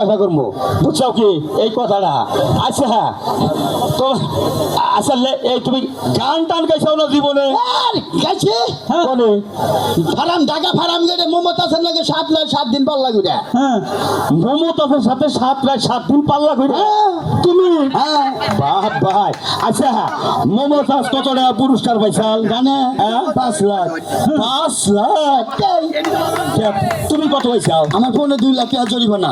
আশা করবো বুঝছো কি এই কথাটা। আচ্ছা তো আসলে এই তুমি গান টান গাইছাও না জীবনে? গেছে কোনে ফারাম ঢাকা ফারাম গেলে মমতাজের লাগে 7 দিন পাল্লা ঘুরে। মমতাজের সাথে 7 দিন পাল্লা ঘুরে তুমি? বাহ ভাই। আচ্ছা মমতাজ কত টাকা পুরস্কার পাইছাল জানে 5 লাখ। 5 লাখ তুমি কত পাইছাও? আমার ফোনে 2 লাখ টাকা জরিমানা।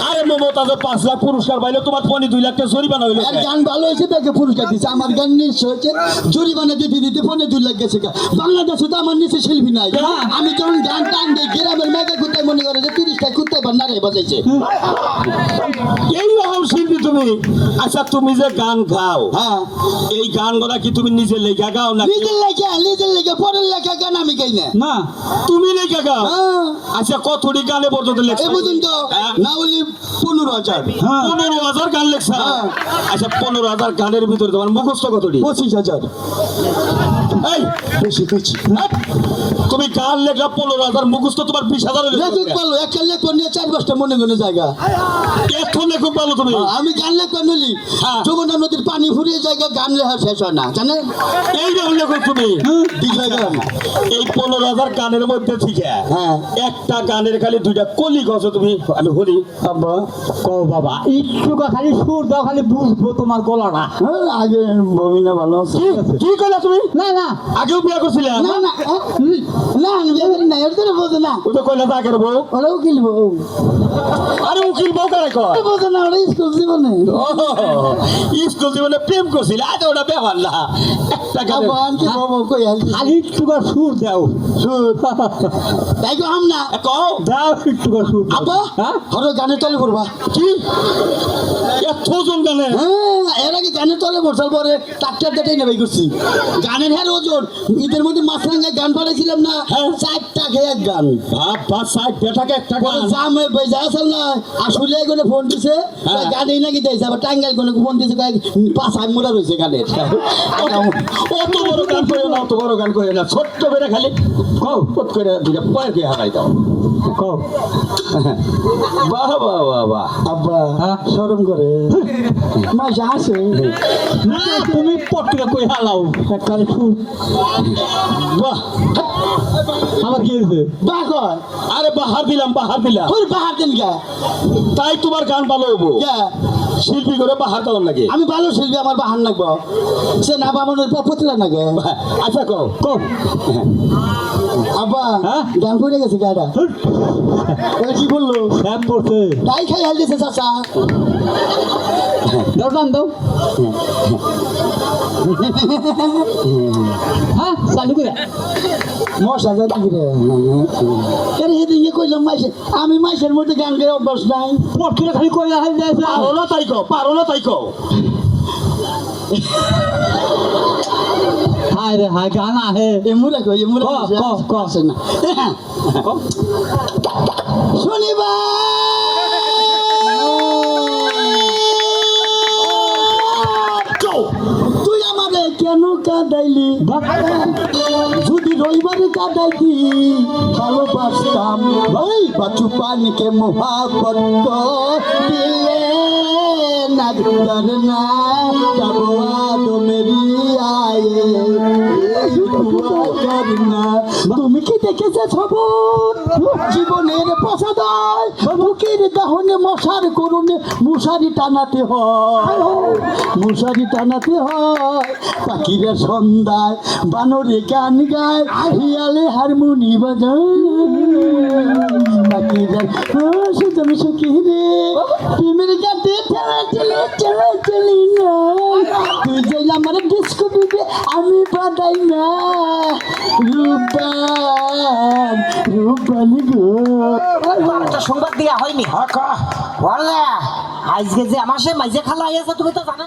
আরে মমতাজ 5 লাখ পুরস্কার পাইলে তোমার ফোনে 2 লাখ টাকা জরিমানা হইলো? আর গান ভালো হয়েছে দেখে পুরস্কার দিচ্ছে, আমার গান নিশ্চয় হয়েছে জরিমানা দিতে দিতে ফোনে 2 লাখ গেছে। বাংলাদেশে তো আমার নিচে শিল্পী নাই। আমি যখন গান টান দিই গ্রামের মেঘা কুত্তায় মনে করে যে 30টা কুত্তায় ভান্ডারে বাজাইছে। এই রকম শিল্পী তুমি। আচ্ছা তুমি যে গান গাও, এই গান গুলা কি তুমি নিজে লেখা গাও না? নিজের লেখা পরের লেখা গান আমি গাই না। তুমি লেখা গাও? আচ্ছা কতটি গানে পর্যন্ত লেখা? এই পর্যন্ত না হলে 15,000। 15,000 গান লেখা? আচ্ছা 15,000 গানের ভিতরে তোমার মুখস্থ কতটি? 25,000। এই বেশি কইছি তুমি গান লেখা 15,000, মুখস্থ তোমার 20,000। লেখক বলো একটা লেখক নিয়ে 4-5টা মনে মনে জায়গা। এত লেখক বলো তুমি? আমি গান লেখক নলি যমুনা নদীর পানি ফুরিয়ে জায়গা গান লেখা শেষ হয় না জানেন? এই রকম লেখক তুমি? দিঘা গান। এই 15,000 গানের মধ্যে থেকে একটা গানের খালি 2টা কলি গছ তুমি আমি হলি আব্বা কও বাবা একটু খালি সুর দাও, খালি বুঝবো তোমার গলাটা। আগে বমিনা ভালো আছে। কি কইলা তুমি? না না আগেও বিয়া করছিলে? না না না আমি বিয়ে করি না, এর তো বোঝে না। ও তো কইলা তা করব। ওরাও কিনবো। আরে উকিল বউ করে কয়? বোঝে না, ওরা স্কুল জীবনে স্কুল জীবনে প্রেম করছিল। আজ ওটা ব্যাপার না। একটা গান আব্বা আমি বাবা কই খালি একটু সুর দাও। তাই গো আম না কও দাও একটু সুর। আব্বা হরে গানের তলে পড়বা। কি এত ওজন গানে? এর আগে গানের তলে পড়ছাল পরে ট্রাক্টর দেটাই নেবাই করছি গানের। হ্যাঁ ওজন ঈদের মধ্যে মাছরাঙ্গা গান পাঠাইছিলাম না, 4 টাকা এক গান। বাবা 60 টাকা একটা গান? জাম বেজা আসল না আসলে এগুলো ফোন দিছে গানেই নাকি দিয়েছে, আবার টাঙ্গাইল কোনো ফোন দিছে 5 মোড়া রয়েছে গানের। অত বড় গান করে না, অত বড় গান করে না, ছোট্ট করে খালি কও পট করে 2টা পয়ের দিয়ে হারাই দাও। কও বাহ বাহ বাহ বাহ। আব্বা শরম করে মাসে আসে না তুমি পটকা কই হালাও একটা সুর। বাহ আমার কি হয়েছে? বাহ কয় আরে বাহার দিলাম, বাহার দিলাম। তোর বাহার দেন গা তাই তোমার গান ভালো হবো? শিল্পী করে বাহার দিলাম নাকি? আমি ভালো শিল্পী, আমার বাহার নাকবো সে না বামনের পপুতলা নাগে। আচ্ছা কও কও আব্বা গান পড়ে গেছে গাড়া। কি বললো? স্যাম পড়ছে। তাই খাই হাল দিছে চাচা। দাও গান দাও। হ্যাঁ চালু করে মশা যায় কি রে? আরে এদিকে কইলাম মাইসে, আমি মাইসের মধ্যে গান গায়ে অভ্যাস নাই। পটকা খালি কই হাল দিয়েছে। পারো না তাই কও, পারো না তাই কও। হায় রে হায় গান আহে। এমুরা কই এমুরা আসে না। শনিবার তুই আমারে কেন কাঁদাইলি? যদি রবিবারে কাঁদাইতি ভালোবাসতাম। ভাই বাচু পানিকে মোহাবত দিলে না করনা যাবো আদো মেরি আয়ে করনা। তুমি কি দেখেছে খবর? জীবনের পছাদায় বুকের দাহনে মশার করুনে মশারি টানাতে হয়, মশারি টানাতে হয়। পাখিরা সন্ধ্যায় বানরে গান গায়, হিয়ালে হারমোনি বাজায়। পাখিরা সুতম সুখী রে প্রেমের গাতে ঠেলা চলে চলে চলি না। তুই যাই আমার ডিস্কো দিবে আমি বাদাই না। রূপান রূপান গো সংবাদ দেওয়া হয়নি। আজকে যে আমার সে মাঝে খালা আছে তুমি তো জানো।